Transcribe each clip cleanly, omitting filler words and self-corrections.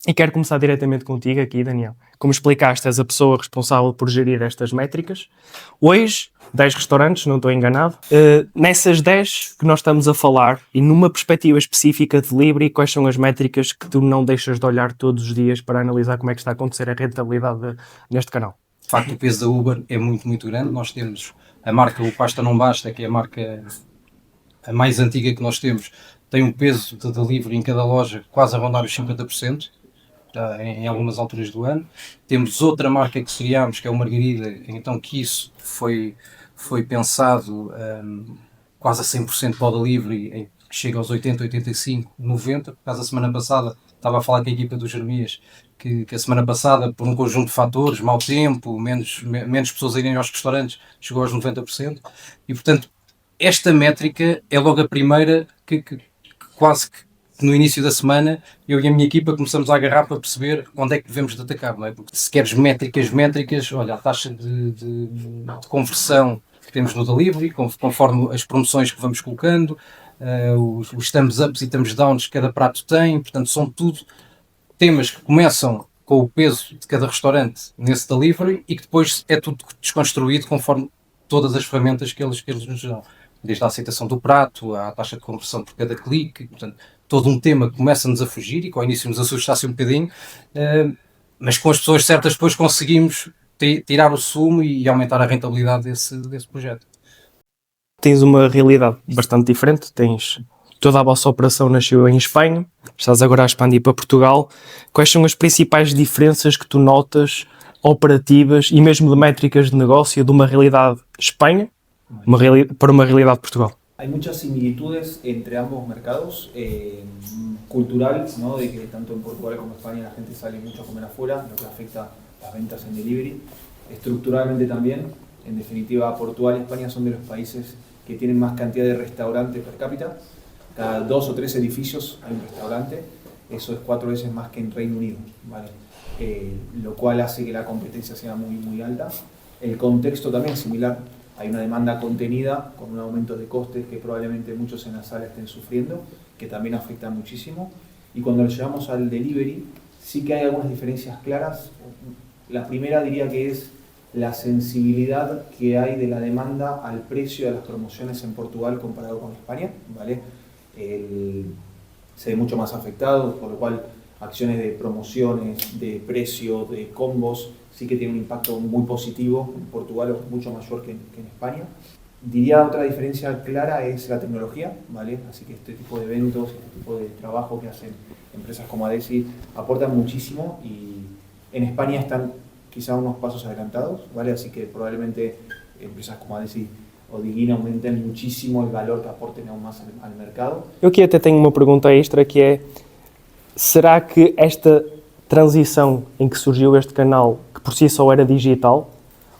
E quero começar diretamente contigo aqui, Daniel. Como explicaste, és a pessoa responsável por gerir estas métricas. Hoje, 10 restaurantes, não estou enganado. Nessas 10 que nós estamos a falar, e numa perspectiva específica de delivery, quais são as métricas que tu não deixas de olhar todos os dias para analisar como é que está a acontecer a rentabilidade neste canal? De facto, o peso da Uber é muito, muito grande. Nós temos a marca O Pasta Não Basta, que é a marca a mais antiga que nós temos, tem um peso de delivery em cada loja quase a rondar os 50%. Em algumas alturas do ano. Temos outra marca que criámos, que é o Margarida, então que isso foi pensado quase a 100% para o delivery, que chega aos 80, 85, 90. Por causa da semana passada, estava a falar com a equipa do Jeremias, que a semana passada, por um conjunto de fatores, mau tempo, menos pessoas a irem aos restaurantes, chegou aos 90%. E, portanto, esta métrica é logo a primeira que quase que no início da semana, eu e a minha equipa começamos a agarrar para perceber onde é que devemos de atacar, não é? Porque se queres métricas, olha, a taxa de conversão que temos no delivery, conforme as promoções que vamos colocando, os thumbs ups e thumbs downs que cada prato tem, portanto são tudo temas que começam com o peso de cada restaurante nesse delivery e que depois é tudo desconstruído conforme todas as ferramentas que eles nos dão. Desde a aceitação do prato, à taxa de conversão por cada clique, portanto, todo um tema que começa-nos a fugir e que ao início nos assustasse um bocadinho, mas com as pessoas certas depois conseguimos tirar o sumo e aumentar a rentabilidade desse projeto. Tens uma realidade bastante diferente, tens toda a vossa operação nasceu em Espanha, estás agora a expandir para Portugal. Quais são as principais diferenças que tu notas operativas e mesmo de métricas de negócio de uma realidade Espanha para uma realidad Portugal? Hay muchas similitudes entre ambos mercados, cultural, ¿no? De que tanto en Portugal como en España la gente sale mucho a comer afuera, lo que afecta las ventas en delivery. Estructuralmente también, en definitiva, Portugal y España son de los países que tienen más cantidad de restaurantes per cápita. Cada 2 o 3 edificios hay un restaurante, eso es 4 veces más que en Reino Unido, ¿vale? Lo cual hace que la competencia sea muy, muy alta. El contexto también es similar. Hay una demanda contenida con un aumento de costes que probablemente muchos en la sala estén sufriendo, que también afecta muchísimo. Y cuando lo llevamos al delivery, sí que hay algunas diferencias claras. La primera diría que es la sensibilidad que hay de la demanda al precio de las promociones en Portugal comparado con España, ¿vale? Se ve mucho más afectado, por lo cual acciones de promociones, de precio, de combos, sí que tiene un impacto muy positivo en Portugal, mucho mayor que en España. Diría otra diferencia clara es la tecnología, ¿vale? Así que este tipo de eventos, este tipo de trabajo que hacen empresas como Adesi aportan muchísimo y en España están quizá unos pasos adelantados, ¿vale? Así que probablemente empresas como Adesi o Diguina aumenten muchísimo el valor que aporten aún más al mercado. Eu aqui até tenho uma pergunta extra que é: será que esta transição em que surgiu este canal, que por si só era digital,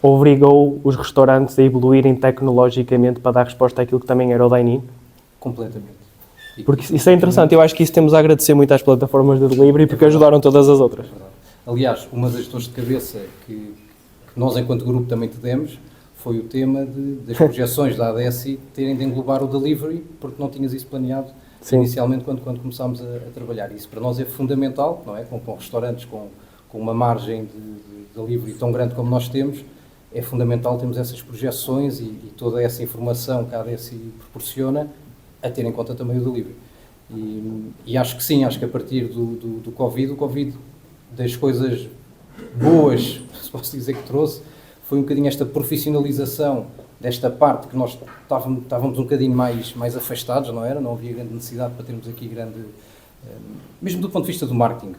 obrigou os restaurantes a evoluírem tecnologicamente para dar resposta àquilo que também era o dine-in? Completamente. Porque isso é interessante, eu acho que isso temos a agradecer muito às plataformas de delivery porque ajudaram todas as outras. Aliás, uma das dores de cabeça que nós enquanto grupo também tivemos foi o tema das projeções da ADSI terem de englobar o delivery, porque não tinhas isso planeado. Sim. Inicialmente quando começámos a trabalhar. Isso para nós é fundamental, não é? Com restaurantes com uma margem de delivery tão grande como nós temos, é fundamental termos essas projeções e toda essa informação que a ADSI proporciona a ter em conta também o delivery. E acho que sim, acho que a partir do Covid, das coisas boas, se posso dizer que trouxe, foi um bocadinho esta profissionalização desta parte que nós estávamos um bocadinho mais afastados, não era? Não havia grande necessidade para termos aqui mesmo do ponto de vista do marketing,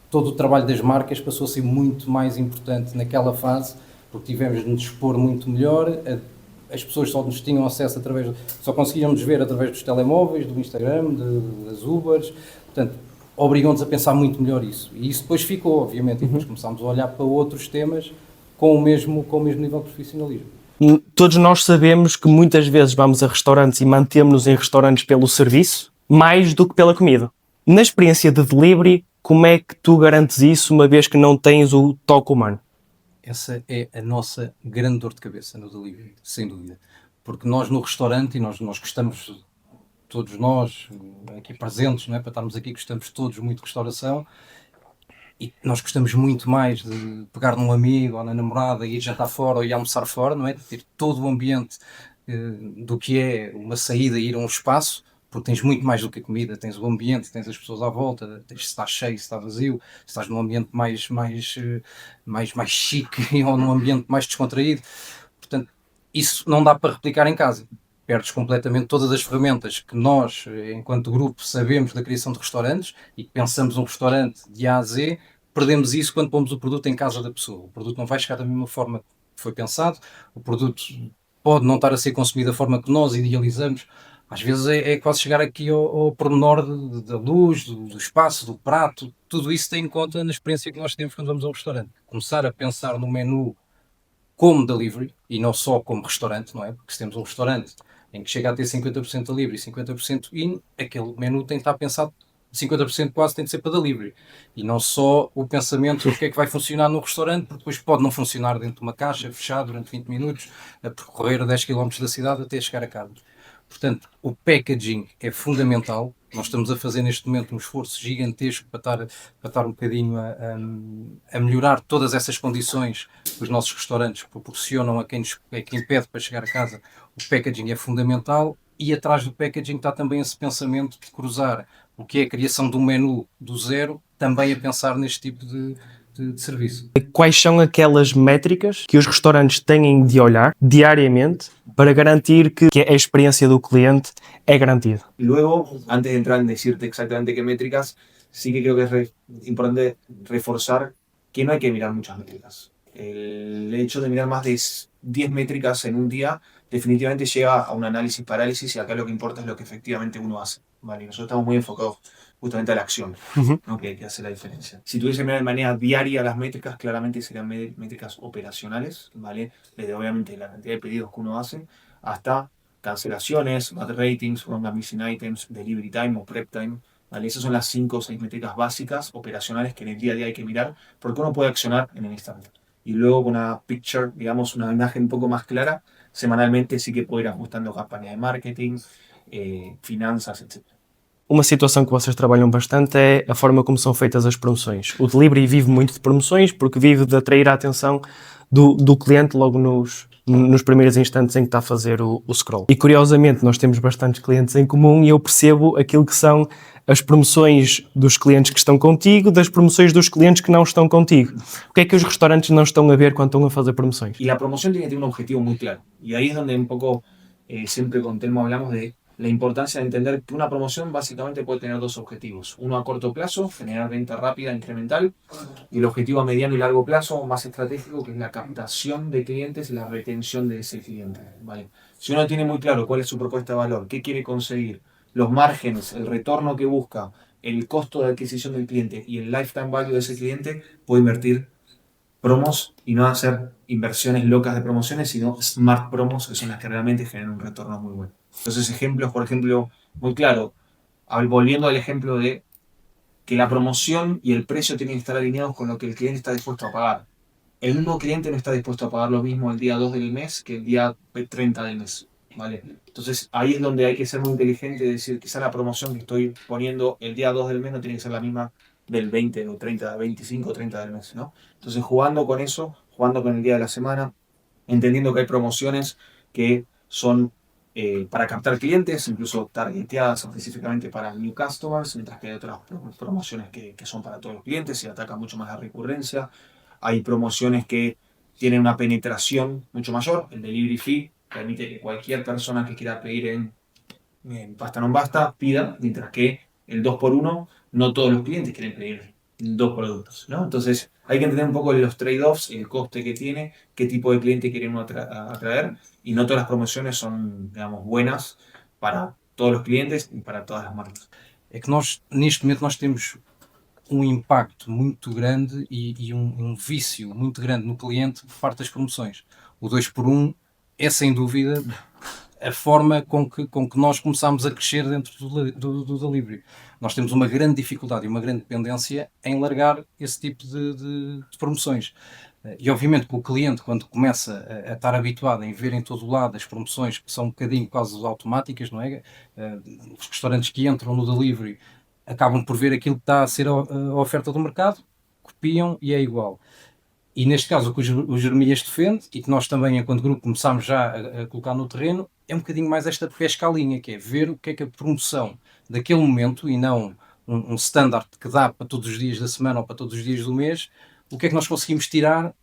todo o trabalho das marcas passou a ser muito mais importante naquela fase, porque tivemos de nos expor muito melhor, as pessoas só nos tinham acesso só conseguiam nos ver através dos telemóveis, do Instagram, das Ubers, portanto, obrigam-nos a pensar muito melhor isso. E isso depois ficou, obviamente, e depois começámos a olhar para outros temas com o mesmo nível de profissionalismo. Todos nós sabemos que muitas vezes vamos a restaurantes e mantemos-nos em restaurantes pelo serviço, mais do que pela comida. Na experiência de delivery, como é que tu garantes isso, uma vez que não tens o toque humano? Essa é a nossa grande dor de cabeça no delivery, sem dúvida. Porque nós no restaurante, e nós gostamos todos nós aqui presentes, não é? Para estarmos aqui, gostamos todos muito de restauração. E nós gostamos muito mais de pegar num amigo ou na namorada e ir jantar fora ou ir almoçar fora, não é? De ter todo o ambiente do que é uma saída e ir a um espaço, porque tens muito mais do que a comida, tens o ambiente, tens as pessoas à volta, tens se está cheio, se está vazio, se estás num ambiente mais chique ou num ambiente mais descontraído. Portanto, isso não dá para replicar em casa. Perdes completamente todas as ferramentas que nós, enquanto grupo, sabemos da criação de restaurantes e que pensamos um restaurante de A a Z, perdemos isso quando pomos o produto em casa da pessoa. O produto não vai chegar da mesma forma que foi pensado, o produto pode não estar a ser consumido da forma que nós idealizamos. Às vezes é quase chegar aqui ao pormenor da luz, do espaço, do prato, tudo isso tem em conta na experiência que nós temos quando vamos a um restaurante. Começar a pensar no menu como delivery e não só como restaurante, não é? Porque se temos um restaurante em que chega a ter 50% delivery e 50% in, aquele menu tem que estar pensado 50% quase tem de ser para delivery e não só o pensamento do que é que vai funcionar no restaurante, porque depois pode não funcionar dentro de uma caixa, fechado durante 20 minutos, a percorrer 10 km da cidade até chegar a casa. Portanto, o packaging é fundamental. Nós estamos a fazer neste momento um esforço gigantesco para estar um bocadinho a melhorar todas essas condições que os nossos restaurantes proporcionam a quem pede para chegar a casa. O packaging é fundamental e atrás do packaging está também esse pensamento de cruzar o que é a criação de um menu do zero, também a pensar neste tipo de serviço. Quais são aquelas métricas que os restaurantes têm de olhar diariamente para garantir que a experiência do cliente é garantida? Luego, antes de entrar en decirte exactamente qué métricas, sí que creo que es importante reforzar que no hay que mirar muchas métricas. El hecho de mirar más de 10 métricas en un día definitivamente lleva a un análisis parálisis y acá lo que importa es lo que efectivamente uno hace. ¿Vale? Nosotros estamos muy enfocados justamente a la acción, ¿no? que hace la diferencia. Si tuviese que mirar de manera diaria las métricas, claramente serían métricas operacionales, ¿vale? Desde obviamente la cantidad de pedidos que uno hace hasta cancelaciones, bad ratings, wrong and missing items, delivery time o prep time. ¿Vale? Esas son las 5 o 6 métricas básicas operacionales que en el día a día hay que mirar porque uno puede accionar en el instante. Y luego con una picture, digamos, una imagen un poco más clara, semanalmente sí que puedo ir ajustando campaña de marketing, finanças, etc. Uma situação que vocês trabalham bastante é a forma como são feitas as promoções. O delivery vive muito de promoções porque vive de atrair a atenção do cliente logo nos primeiros instantes em que está a fazer o scroll. E curiosamente nós temos bastantes clientes em comum e eu percebo aquilo que são as promoções dos clientes que estão contigo, das promoções dos clientes que não estão contigo. O que é que os restaurantes não estão a ver quando estão a fazer promoções? Y la promoción tiene que tener un objetivo muy claro. Y ahí es donde un poco, siempre con Telmo hablamos de la importancia de entender que una promoción básicamente puede tener dos objetivos. Uno a corto plazo, generar venta rápida, incremental, y el objetivo a mediano y largo plazo, más estratégico, que es la captación de clientes y la retención de ese cliente. ¿Vale? Si uno tiene muy claro cuál es su propuesta de valor, qué quiere conseguir, los márgenes, el retorno que busca, el costo de adquisición del cliente y el lifetime value de ese cliente, puede invertir promos y no hacer inversiones locas de promociones, sino smart promos, que son las que realmente generan un retorno muy bueno. Entonces, ejemplos, por ejemplo, muy claro, volviendo al ejemplo de que la promoción y el precio tienen que estar alineados con lo que el cliente está dispuesto a pagar. El mismo cliente no está dispuesto a pagar lo mismo el día 2 del mes que el día 30 del mes. ¿Vale? Entonces, ahí es donde hay que ser muy inteligente y decir, quizá la promoción que estoy poniendo el día 2 del mes no tiene que ser la misma del 20 o 30, 25 o 30 del mes, ¿no? Entonces, jugando con eso, jugando con el día de la semana, entendiendo que hay promociones que son para captar clientes, incluso targeteadas específicamente para new customers, mientras que hay otras promociones que son para todos los clientes y atacan mucho más la recurrencia. Hay promociones que tienen una penetración mucho mayor. El delivery fee permite que cualquier persona que quiera pedir en Pasta Non Basta pida, mientras que el 2x1 no todos los clientes quieren pedir 2 productos, ¿no? Entonces hay que entender un poco los trade-offs, el coste que tiene, qué tipo de cliente quiere uno atraer, y no todas las promociones son, digamos, buenas para todos los clientes y para todas las marcas. É que nós, neste momento, nós temos um impacto muito grande e um vício muito grande no cliente por parte das promoções. O 2x1 é, sem dúvida, a forma com que nós começámos a crescer dentro do delivery. Nós temos uma grande dificuldade e uma grande dependência em largar esse tipo de promoções. E obviamente que o cliente, quando começa a estar habituado em ver em todo o lado as promoções que são um bocadinho quase automáticas, não é? Os restaurantes que entram no delivery acabam por ver aquilo que está a ser a oferta do mercado, copiam e é igual. E neste caso o que o Jeremias defende, e que nós também enquanto grupo começámos já a colocar no terreno, é um bocadinho mais esta pesca à linha, que é ver o que é que a promoção daquele momento, e não um standard que dá para todos os dias da semana ou para todos os dias do mês, o que é que nós conseguimos tirar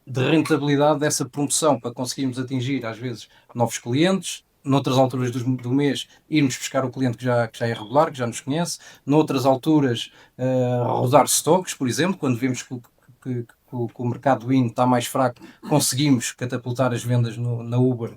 de rentabilidade dessa promoção para conseguirmos atingir às vezes novos clientes, noutras alturas do mês irmos buscar o cliente que já é regular, que já nos conhece, noutras alturas rodar stocks, por exemplo, quando vemos que o mercado win está mais fraco, conseguimos catapultar as vendas na Uber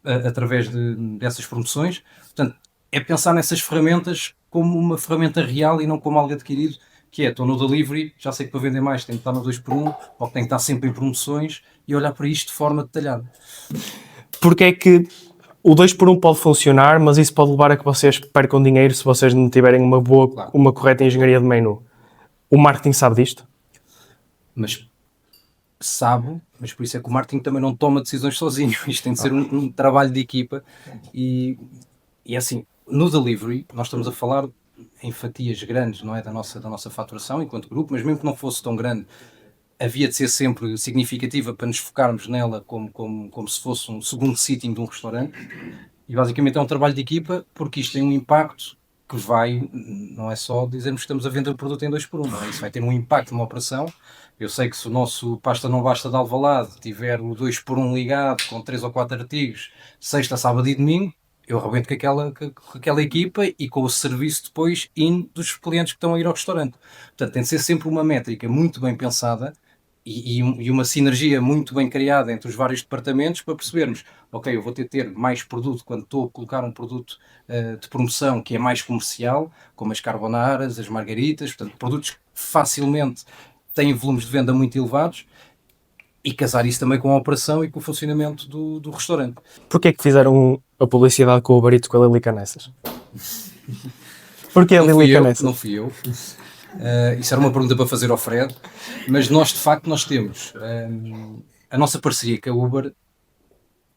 através dessas promoções. Portanto, é pensar nessas ferramentas como uma ferramenta real e não como algo adquirido, que é, estou no delivery, já sei que para vender mais tenho que estar no 2x1, ou que tenho que estar sempre em promoções, e olhar para isto de forma detalhada. Porque é que o 2x1 pode funcionar, mas isso pode levar a que vocês percam dinheiro se vocês não tiverem uma correta engenharia de menu. O marketing sabe disto? Mas por isso é que o marketing também não toma decisões sozinho. Isto tem de ser um trabalho de equipa. E assim, no delivery, nós estamos a falar em fatias grandes, não é? Da nossa faturação enquanto grupo, mas mesmo que não fosse tão grande, havia de ser sempre significativa para nos focarmos nela como se fosse um segundo sitting de um restaurante. E basicamente é um trabalho de equipa, porque isto tem um impacto que vai, não é só dizermos que estamos a vender o produto em 2x1, não é? Isso vai ter um impacto numa operação. Eu sei que se o nosso pasta não basta de Alvalade tiver o 2x1 ligado com 3 ou 4 artigos, sexta, sábado e domingo, eu arrebento com aquela equipa e com o serviço depois dos clientes que estão a ir ao restaurante. Portanto, tem de ser sempre uma métrica muito bem pensada e uma sinergia muito bem criada entre os vários departamentos para percebermos, ok, eu vou ter mais produto quando estou a colocar um produto de promoção que é mais comercial, como as carbonaras, as margaritas, portanto, produtos que facilmente têm volumes de venda muito elevados, e casar isso também com a operação e com o funcionamento do restaurante. Porquê é que fizeram a publicidade com o Uber Eats com a Lili Canessas? Porquê a Lili Canessas? Não fui eu. Isso era uma pergunta para fazer ao Fred, mas nós de facto temos a nossa parceria com a Uber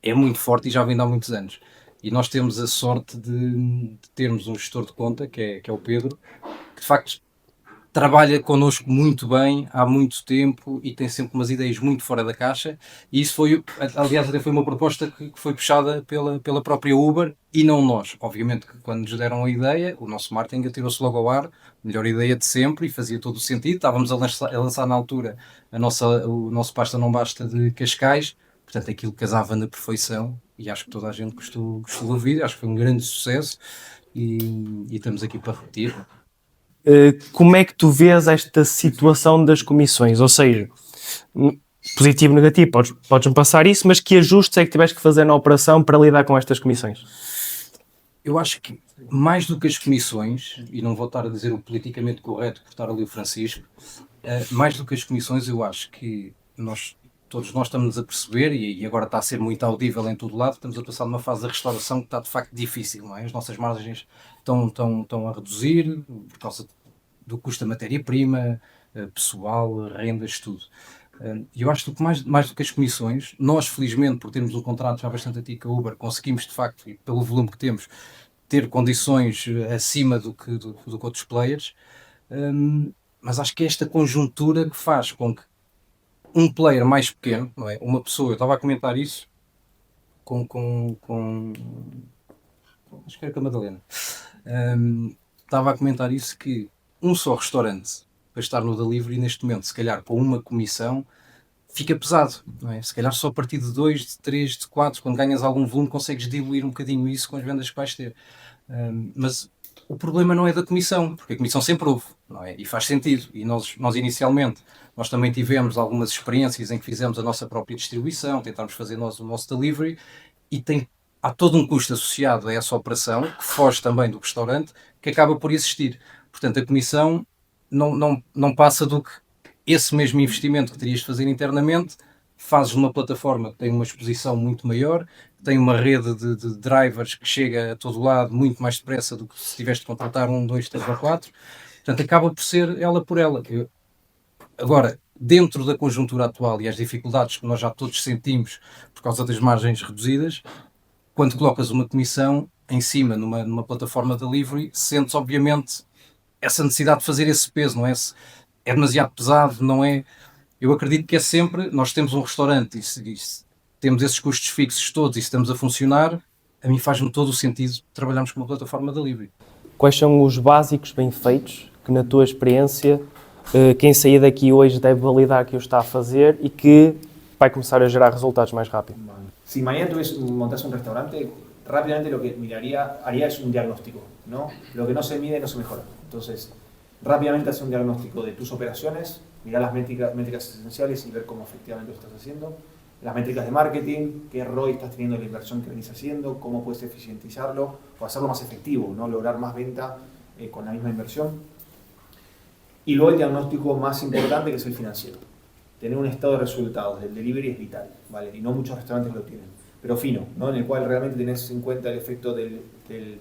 é muito forte e já vem de há muitos anos, e nós temos a sorte de termos um gestor de conta que é o Pedro, que de facto trabalha connosco muito bem há muito tempo e tem sempre umas ideias muito fora da caixa, e isso foi, aliás, até foi uma proposta que foi puxada pela própria Uber e não nós. Obviamente que quando nos deram a ideia, o nosso marketing atirou-se logo ao ar, melhor ideia de sempre, e fazia todo o sentido. Estávamos a lançar na altura o nosso pasta não basta de Cascais, portanto aquilo casava na perfeição, e acho que toda a gente gostou do vídeo, acho que foi um grande sucesso, e estamos aqui para repetir. Como é que tu vês esta situação das comissões? Ou seja, positivo, negativo, podes-me passar isso, mas que ajustes é que tiveste que fazer na operação para lidar com estas comissões? Eu acho que mais do que as comissões, e não vou estar a dizer o politicamente correto por estar ali o Francisco, mais do que as comissões, eu acho que todos nós estamos a perceber, e agora está a ser muito audível em todo lado, estamos a passar numa fase da restauração que está de facto difícil, não é? As nossas margens estão a reduzir por causa do custo da matéria-prima, pessoal, rendas, tudo. E eu acho que mais do que as comissões, nós felizmente, por termos um contrato já bastante antigo com a Uber, conseguimos de facto, e pelo volume que temos, ter condições acima do que outros players, mas acho que é esta conjuntura que faz com que um player mais pequeno, não é? Uma pessoa, eu estava a comentar isso acho que era com a Madalena, estava a comentar isso, que um só restaurante para estar no delivery neste momento, se calhar com uma comissão, fica pesado, não é? Se calhar só a partir de 2, de 3, de 4, quando ganhas algum volume, consegues diluir um bocadinho isso com as vendas que vais ter. Mas o problema não é da comissão, porque a comissão sempre houve, não é? E faz sentido. E nós inicialmente, nós também tivemos algumas experiências em que fizemos a nossa própria distribuição, tentámos fazer o nosso delivery, e há todo um custo associado a essa operação, que foge também do restaurante, que acaba por existir. Portanto, a comissão não passa do que esse mesmo investimento que terias de fazer internamente, fazes numa plataforma que tem uma exposição muito maior, tem uma rede de drivers que chega a todo lado muito mais depressa do que se tiveste de contratar 1, 2, 3 ou 4. Portanto, acaba por ser ela por ela. Agora, dentro da conjuntura atual e as dificuldades que nós já todos sentimos por causa das margens reduzidas, quando colocas uma comissão em cima numa plataforma de delivery, sentes obviamente essa necessidade de fazer esse peso, não é? É demasiado pesado, não é? Eu acredito que é sempre, nós temos um restaurante e se temos esses custos fixos todos e estamos a funcionar, a mim faz-me todo o sentido trabalharmos com uma plataforma de delivery. Quais são os básicos bem feitos que, na tua experiência, quem sair daqui hoje deve validar que o está a fazer e que vai começar a gerar resultados mais rápido? Si mañana montas un restaurante, rápidamente lo que haría es un diagnóstico, ¿no? Lo que no se mide no se mejora. Entonces, rápidamente hacer un diagnóstico de tus operaciones, mirar las métricas esenciales y ver cómo efectivamente lo estás haciendo. Las métricas de marketing, qué ROI estás teniendo en la inversión que venís haciendo, cómo puedes eficientizarlo o hacerlo más efectivo, ¿no? Lograr más venta con la misma inversión. Y luego el diagnóstico más importante, que es el financiero. Tener un estado de resultados del delivery es vital, ¿vale? Y no muchos restaurantes lo tienen, pero fino, ¿no? En el cual realmente tenés en cuenta el efecto del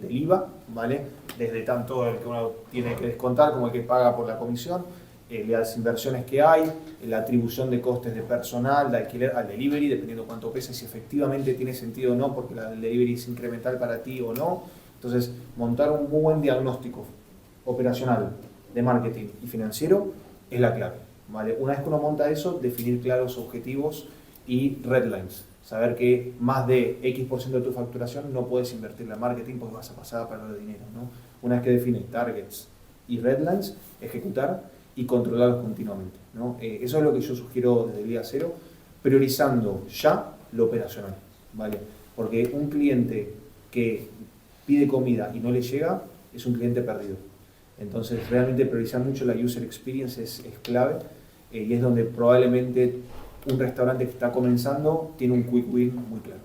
IVA, ¿vale? Desde tanto el que uno tiene que descontar como el que paga por la comisión, las inversiones que hay, la atribución de costes de personal, de alquiler al delivery, dependiendo cuánto pesa, si efectivamente tiene sentido o no, porque el delivery es incremental para ti o no. Entonces, montar un muy buen diagnóstico operacional, de marketing y financiero es la clave, ¿vale? Una vez que uno monta eso, definir claros objetivos y red lines. Saber que más de X% de tu facturación no puedes invertirla en marketing porque vas a pasar a perder dinero, ¿no? Una vez que defines targets y red lines, ejecutar y controlarlos continuamente, ¿no? Eso es lo que yo sugiero desde el día cero, priorizando ya lo operacional, ¿vale? Porque un cliente que pide comida y no le llega es un cliente perdido. Entonces, realmente priorizar mucho la user experience es clave y es donde probablemente un restaurante que está comenzando tiene un quick win muy claro.